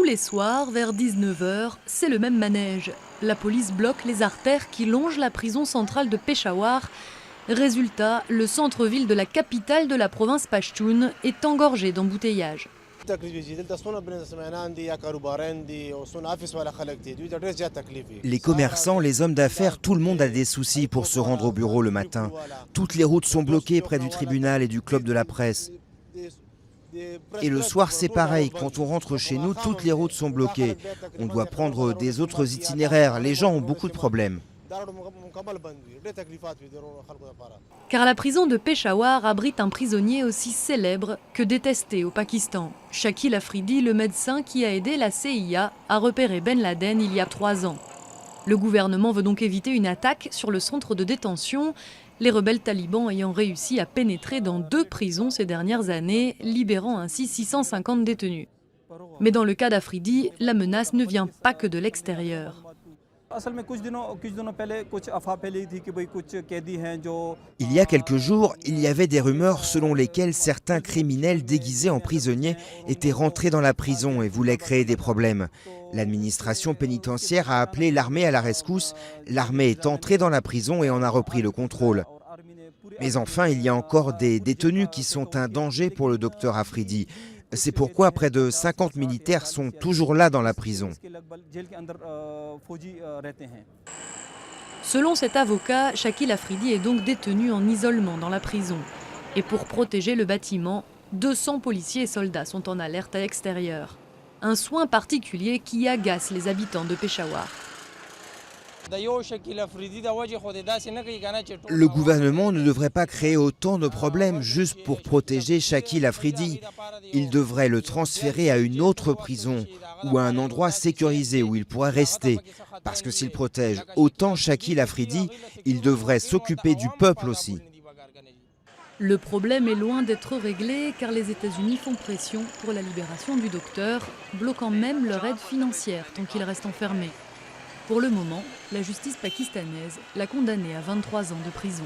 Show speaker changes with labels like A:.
A: les soirs, vers 19 h, c'est le même manège. La police bloque les artères qui longent la prison centrale de Peshawar. Résultat, le centre-ville de la capitale de la province Pashtun est engorgé d'embouteillages.
B: Les commerçants, les hommes d'affaires, tout le monde a des soucis pour se rendre au bureau le matin. Toutes les routes sont bloquées près du tribunal et du club de la presse. Et le soir, c'est pareil. Quand on rentre chez nous, toutes les routes sont bloquées. On doit prendre des autres itinéraires. Les gens ont beaucoup de problèmes.
A: Car la prison de Peshawar abrite un prisonnier aussi célèbre que détesté au Pakistan. Shakil Afridi, le médecin qui a aidé la CIA à repérer Ben Laden il y a 3 ans. Le gouvernement veut donc éviter une attaque sur le centre de détention, les rebelles talibans ayant réussi à pénétrer dans 2 prisons ces dernières années, libérant ainsi 650 détenus. Mais dans le cas d'Afridi, la menace ne vient pas que de l'extérieur.
B: Il y a quelques jours, il y avait des rumeurs selon lesquelles certains criminels déguisés en prisonniers étaient rentrés dans la prison et voulaient créer des problèmes. L'administration pénitentiaire a appelé l'armée à la rescousse. L'armée est entrée dans la prison et en a repris le contrôle. Mais enfin, il y a encore des détenus qui sont un danger pour le docteur Afridi. C'est pourquoi près de 50 militaires sont toujours là dans la prison.
A: Selon cet avocat, Shakil Afridi est donc détenu en isolement dans la prison. Et pour protéger le bâtiment, 200 policiers et soldats sont en alerte à l'extérieur. Un soin particulier qui agace les habitants de Peshawar.
B: Le gouvernement ne devrait pas créer autant de problèmes juste pour protéger Shakil Afridi. Il devrait le transférer à une autre prison ou à un endroit sécurisé où il pourrait rester. Parce que s'il protège autant Shakil Afridi, il devrait s'occuper du peuple aussi.
A: Le problème est loin d'être réglé car les États-Unis font pression pour la libération du docteur, bloquant même leur aide financière tant qu'il reste enfermé. Pour le moment, la justice pakistanaise l'a condamné à 23 ans de prison.